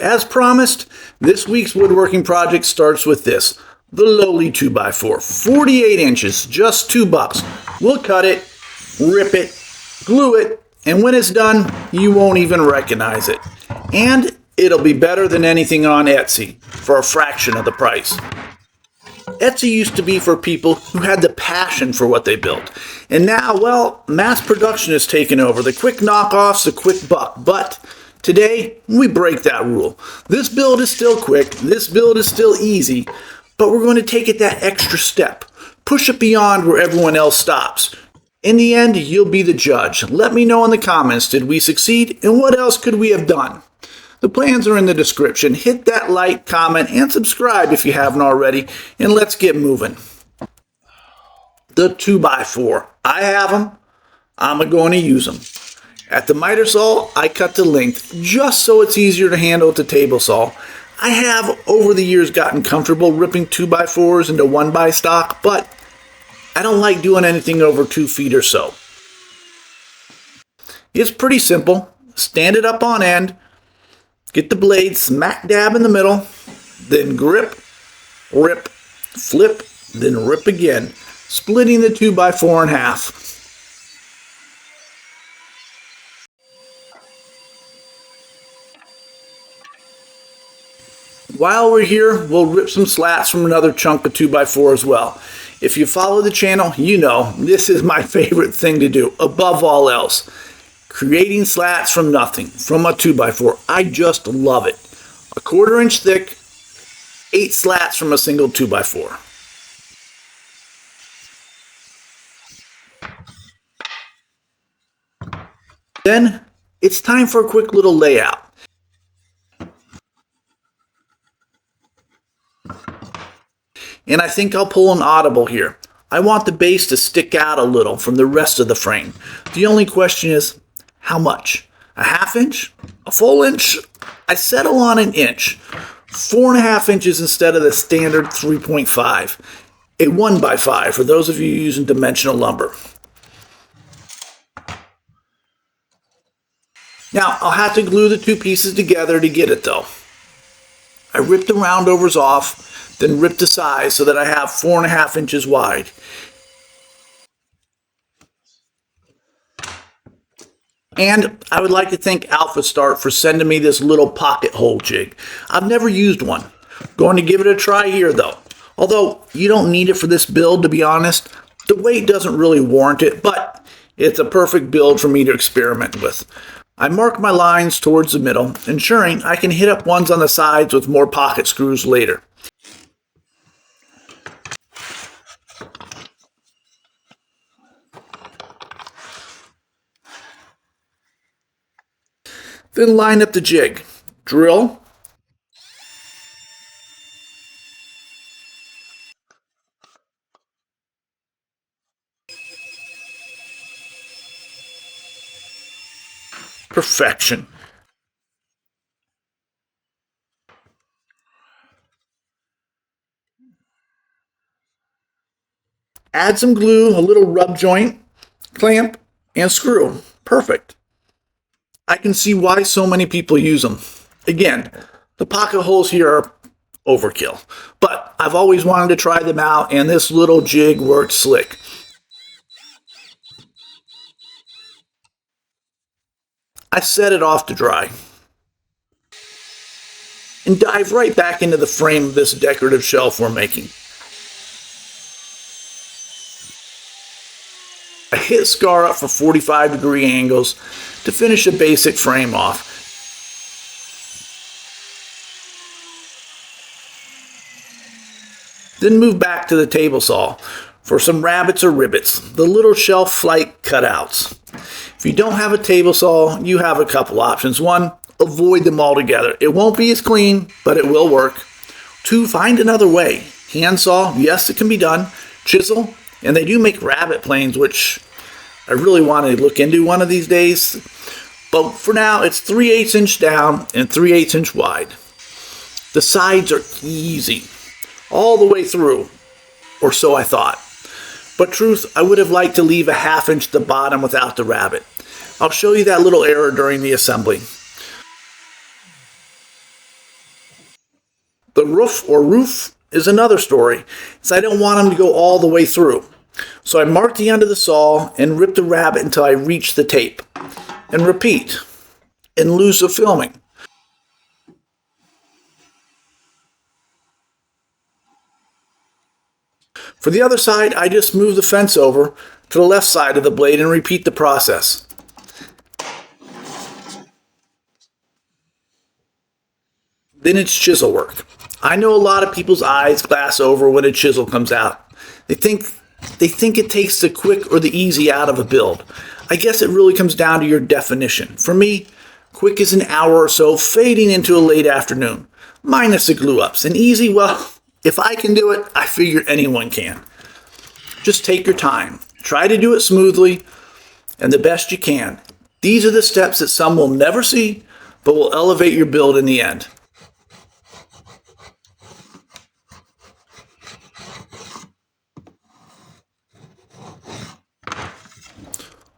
As promised, this week's woodworking project starts with this, the lowly 2x4, 48 inches, just $2. We'll cut it, rip it, glue it, and when it's done, you won't even recognize it. And it'll be better than anything on Etsy for a fraction of the price. Etsy used to be for people who had the passion for what they built. And now, well, mass production has taken over. The quick knockoffs, the quick buck. But today, we break that rule. This build is still quick. This build is still easy. But we're going to take it that extra step. Push it beyond where everyone else stops. In the end, you'll be the judge. Let me know in the comments, did we succeed? And what else could we have done? The plans are in the description. Hit that like, comment, and subscribe if you haven't already, and let's get moving. The 2x4. I have them. I'm going to use them. At the miter saw, I cut the length just so it's easier to handle at the table saw. I have, over the years, gotten comfortable ripping 2x4s into 1x stock, but I don't like doing anything over 2 feet or so. It's pretty simple. Stand it up on end. Get the blade smack dab in the middle, then grip, rip, flip, then rip again, splitting the 2x4 in half. While we're here, we'll rip some slats from another chunk of 2x4 as well. If you follow the channel, you know this is my favorite thing to do, above all else. Creating slats from nothing, from a 2x4. I just love it. 1/4 inch thick, 8 slats from a single 2x4. Then, it's time for a quick little layout. And I think I'll pull an audible here. I want the base to stick out a little from the rest of the frame. The only question is, how much? A 1/2 inch? A full inch? I settle on an inch. 4.5 inches instead of the standard 3.5. A 1x5 for those of you using dimensional lumber. Now, I'll have to glue the 2 pieces together to get it though. I ripped the roundovers off, then ripped the sides so that I have 4.5 inches wide. And I would like to thank Alpha Start for sending me this little pocket hole jig. I've never used one. Going to give it a try here though. Although you don't need it for this build, to be honest. The weight doesn't really warrant it, but it's a perfect build for me to experiment with. I mark my lines towards the middle, ensuring I can hit up ones on the sides with more pocket screws later. Then line up the jig. Drill. Perfection. Add some glue, a little rub joint, clamp, and screw. Perfect. I can see why so many people use them. Again, the pocket holes here are overkill, but I've always wanted to try them out, and this little jig worked slick. I set it off to dry and dive right back into the frame of this decorative shelf we're making. I hit scar up for 45-degree angles to finish a basic frame off. Then move back to the table saw for some rabbets or rivets, the little shelf-like cutouts. If you don't have a table saw, you have a couple options. 1, avoid them altogether. It won't be as clean, but it will work. 2, find another way. Handsaw, yes, it can be done. Chisel, and they do make rabbet planes, which I really want to look into one of these days. But for now, it's 3/8 inch down and 3/8 inch wide. The sides are easy, all the way through, or so I thought. But truth, I would have liked to leave a 1/2 inch at the bottom without the rabbet. I'll show you that little error during the assembly. The roof is another story, as I don't want them to go all the way through. So I mark the end of the saw and rip the rabbet until I reach the tape. And repeat, and lose the filming. For the other side, I just move the fence over to the left side of the blade and repeat the process. Then it's chisel work. I know a lot of people's eyes glass over when a chisel comes out. They think it takes the quick or the easy out of a build. I guess it really comes down to your definition. For me, quick is an hour or so fading into a late afternoon, minus the glue ups. And easy, well, if I can do it, I figure anyone can. Just take your time. Try to do it smoothly and the best you can. These are the steps that some will never see, but will elevate your build in the end.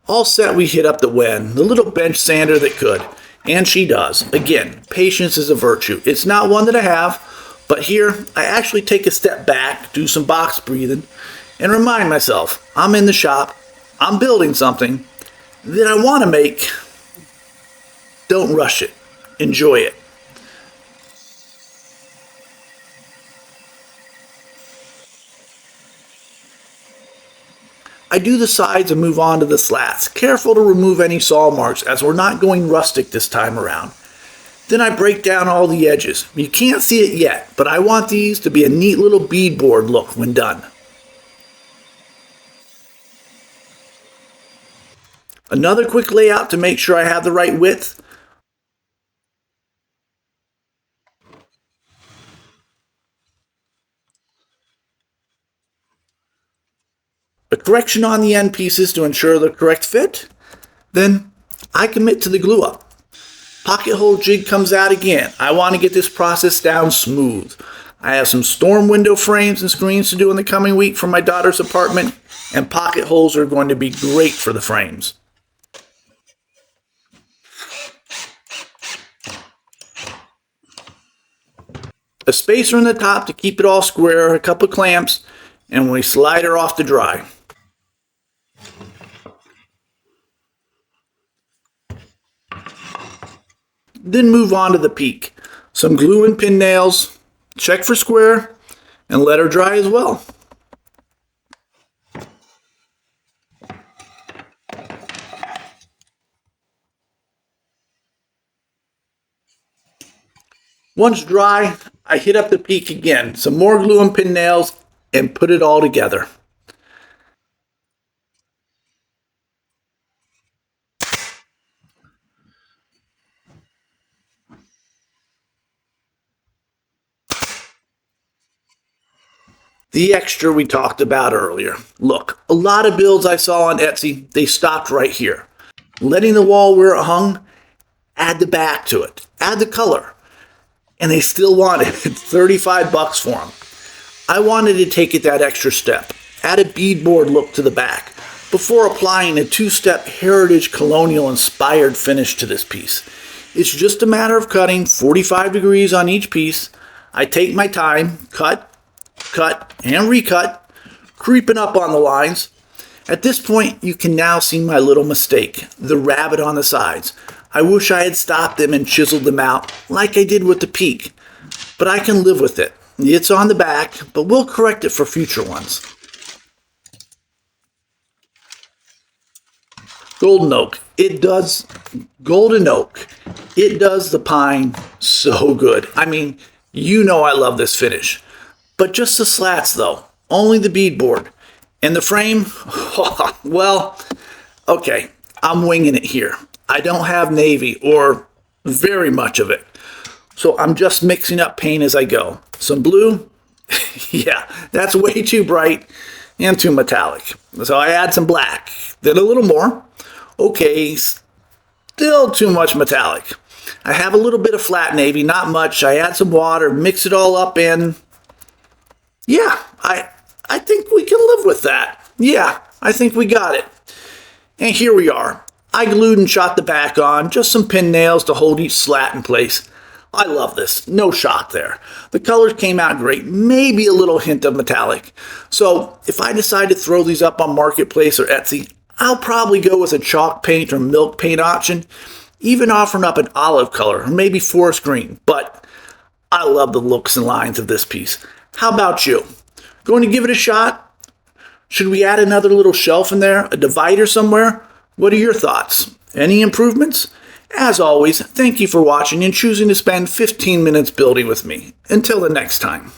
All set, we hit up the Wen, the little bench sander that could. And she does. Again, patience is a virtue. It's not one that I have, but here I actually take a step back, do some box breathing, and remind myself I'm in the shop, I'm building something that I want to make. Don't rush it. Enjoy it. I do the sides and move on to the slats, careful to remove any saw marks as we're not going rustic this time around. Then I break down all the edges. You can't see it yet, but I want these to be a neat little beadboard look when done. Another quick layout to make sure I have the right width. A correction on the end pieces to ensure the correct fit. Then I commit to the glue up. Pocket hole jig comes out again. I want to get this process down smooth. I have some storm window frames and screens to do in the coming week for my daughter's apartment, and pocket holes are going to be great for the frames. A spacer in the top to keep it all square, a couple of clamps, and we slide her off to dry. Then move on to the peak. Some glue and pin nails, check for square, and let her dry as well. Once dry, I hit up the peak again, some more glue and pin nails, and put it all together. The extra we talked about earlier. Look, a lot of builds I saw on Etsy, they stopped right here. Letting the wall where it hung, add the back to it, add the color. And they still wanted $35 for them. I wanted to take it that extra step, add a beadboard look to the back, before applying a two-step heritage colonial inspired finish to this piece. It's just a matter of cutting 45 degrees on each piece. I take my time, cut, and recut, creeping up on the lines. At this point, you can now see my little mistake, the rabbit on the sides. I wish I had stopped them and chiseled them out like I did with the peak, but I can live with it. It's on the back, but we'll correct it for future ones. Golden oak. Golden oak. It does the pine so good. I mean, you know I love this finish. But just the slats though, only the beadboard. And the frame, well, okay, I'm winging it here. I don't have navy or very much of it. So I'm just mixing up paint as I go. Some blue, yeah, that's way too bright and too metallic. So I add some black, then a little more. Okay, still too much metallic. I have a little bit of flat navy, not much. I add some water, mix it all up in. Yeah, I think we can live with that. Yeah, I think we got it. And here we are. I glued and shot the back on, just some pin nails to hold each slat in place. I love this. No shock there. The colors came out great, maybe a little hint of metallic. So if I decide to throw these up on Marketplace or Etsy, I'll probably go with a chalk paint or milk paint option, even offering up an olive color or maybe forest green. But I love the looks and lines of this piece. How about you? Going to give it a shot? Should we add another little shelf in there, a divider somewhere? What are your thoughts? Any improvements? As always, thank you for watching and choosing to spend 15 minutes building with me. Until the next time.